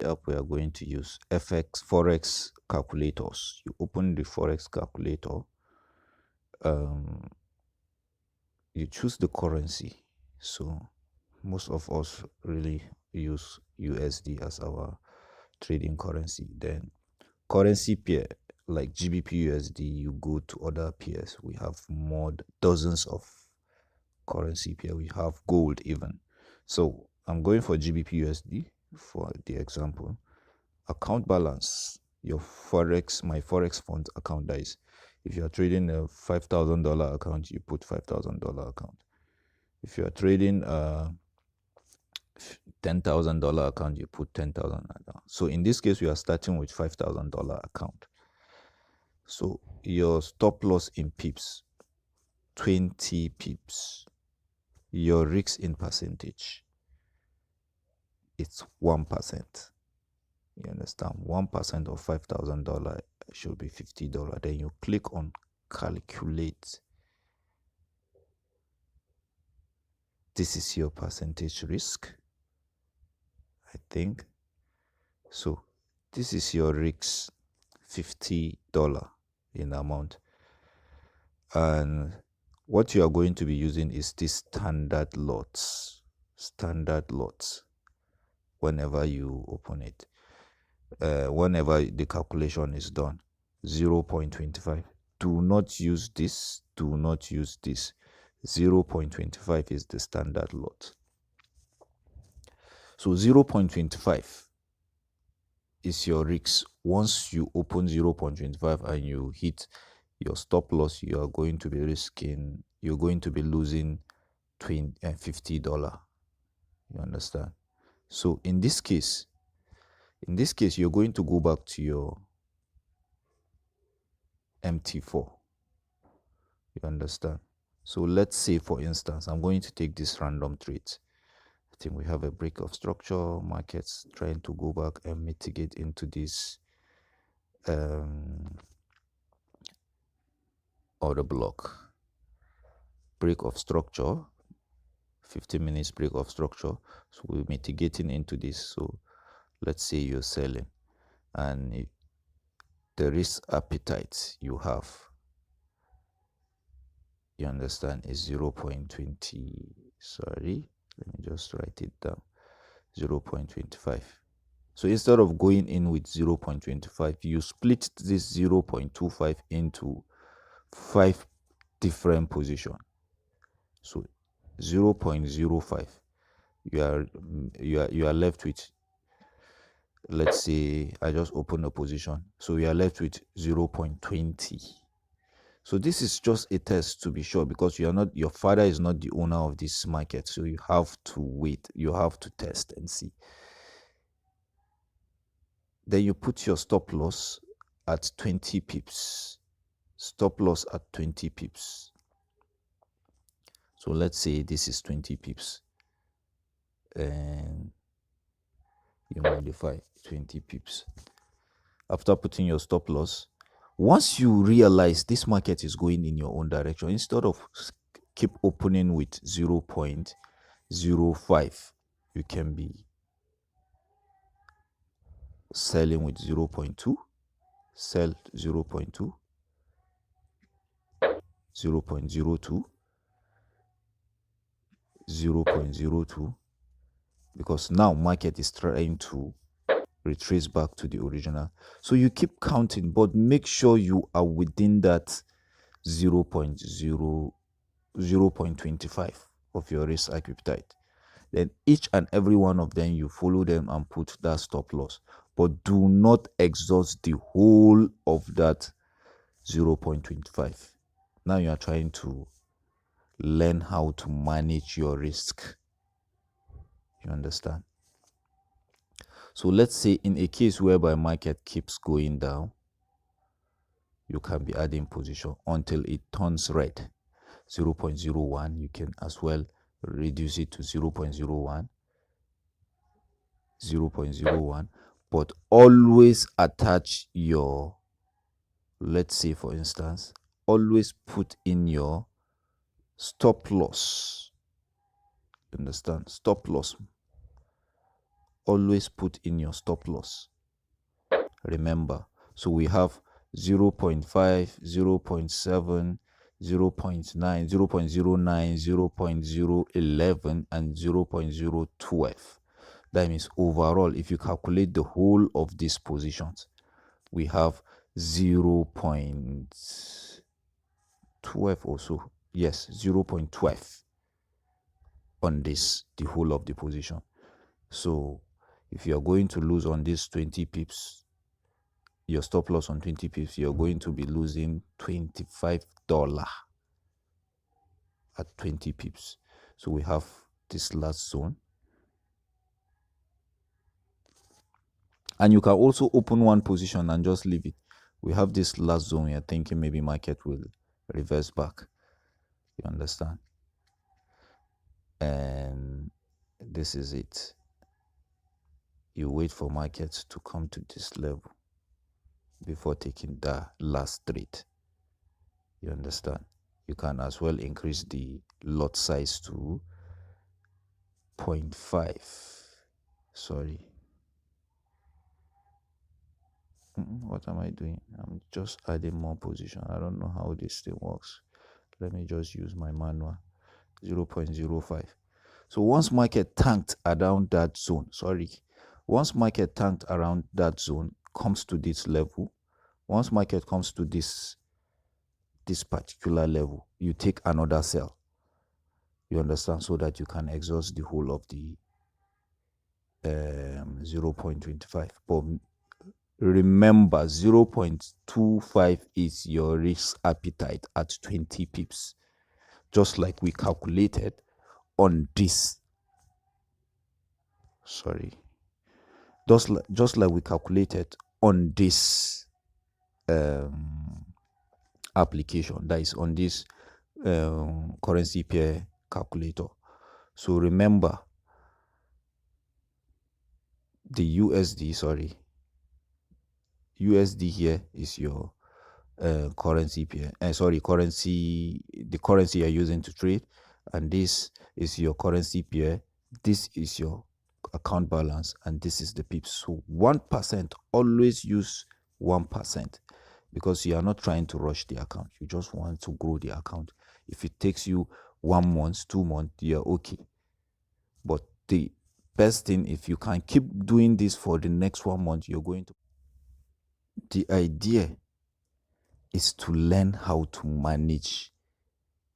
app we are going to use, forex calculators. You open the forex calculator, you choose the currency. So most of us really use USD as our trading currency. Then currency pair like GBP USD, you go to other pairs. We have dozens of currency pair. We have gold even. So I'm going for GBP USD for the example. Account balance, my forex fund account, that is, if you are trading a $5,000 account, you put $5,000 account. If you are trading a $10,000 account, you put 10,000 account. So in this case, we are starting with $5,000 account. So your stop loss in pips, 20 pips. Your risk in percentage, it's 1%. You understand? 1% of $5,000 should be $50. Then you click on calculate. This is your percentage risk, I think. So this is your risk, $50 in amount. And what you are going to be using is this standard lots whenever you open it. Whenever the calculation is done, 0.25. Do not use this. 0.25 is the standard lot. So 0.25 is your risk. Once you open 0.25 and you hit your stop loss, you are going to be losing $50. You understand? So in this case, you're going to go back to your MT4. You understand? So let's say, for instance, I'm going to take this random trade. I think we have a break of structure. Markets trying to go back and mitigate into this order block. Break of structure, 15 minutes break of structure. So we're mitigating into this. So let's say you're selling, and the risk appetite you have, you understand, is 0.20. Sorry, let me just write it down. 0.25. So instead of going in with 0.25, you split this 0.25 into 5 different positions. So 0.05, you are left with, let's say I just open a position, so you are left with 0.20. So this is just a test to be sure, because your father is not the owner of this market. So you have to wait, you have to test and see. Then you put your stop loss at 20 pips. Stop loss at 20 pips. So let's say this is 20 pips. And you modify 20 pips. After putting your stop loss, once you realize this market is going in your own direction, instead of keep opening with 0.05, you can be selling with 0.2, sell 0.2, 0.02, 0.02, because now market is trying to retrace back to the original. So you keep counting, but make sure you are within that 0.25 of your risk appetite. Then each and every one of them, you follow them and put that stop loss, but do not exhaust the whole of that 0.25. Now you are trying to learn how to manage your risk. You understand? So let's say in a case whereby market keeps going down, you can be adding position until it turns red. 0.01, you can as well reduce it to 0.01, 0.01, but always attach your, let's say for instance, always put in your stop loss. Understand? Stop loss always put in your stop loss. Remember, so we have 0 0.5, 0 0.7, 0 0.9, 0 0.09, 0 0.011, and 0 0.012. That means overall, if you calculate the whole of these positions, we have 0 0.12 also. Yes, 0 0.12 on this, the whole of the position. So if you are going to lose on this 20 pips, your stop loss on 20 pips, you're going to be losing $25 at 20 pips. So we have this last zone. And you can also open one position and just leave it. We have this last zone. You're thinking maybe market will reverse back. You understand? And this is it. You wait for markets to come to this level before taking the last trade. You understand? You can as well increase the lot size to 0.5. Sorry. What am I doing? I'm just adding more position. I don't know how this thing works. Let me just use my manual. 0.05. So once market tanked around that zone, once market tanked around that zone, comes to this level, once market comes to this particular level, you take another sell. You understand? So that you can exhaust the whole of the 0.25. But remember, 0.25 is your risk appetite at 20 pips, just like we calculated on this. Just like we calculated on this application, that is on this currency pair calculator. So remember, the USD here is your currency pair. The currency you're using to trade, and this is your currency pair. This is your account balance, and this is the pips. So 1%, always use 1%, because you are not trying to rush the account. You just want to grow the account. If it takes you 1 month, 2 months, you're okay. But the best thing, if you can keep doing this for the next 1 month, you're going to. The idea is to learn how to manage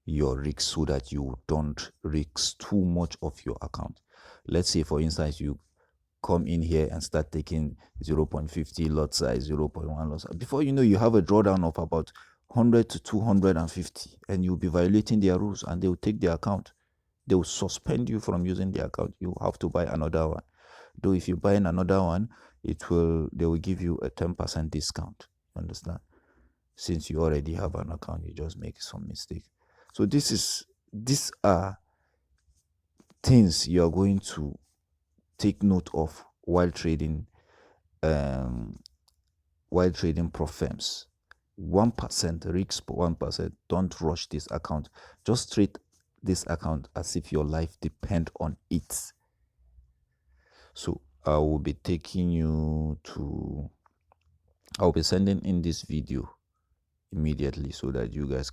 your risk so that you don't risk too much of your account. Let's say, for instance, you come in here and start taking 0.50 lot size, 0.1 lot size. Before you know, you have a drawdown of about 100 to 250, and you'll be violating their rules, and they'll take the account. They will suspend you from using the account. You have to buy another one. Though if you buy another one, they will give you a 10% discount. Understand? Since you already have an account, you just make some mistake. So these are things you are going to take note of while trading prop firms. 1% risk, 1%. Don't rush this account. Just treat this account as if your life depends on it. So I'll be sending in this video immediately so that you guys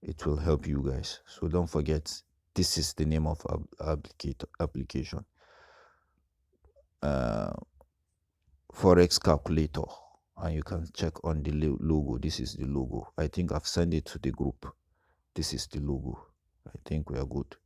it will help you guys. So don't forget, this is the name of application. Forex calculator, and you can check on the logo. This is the logo. I think I've sent it to the group. This is the logo. I think we are good.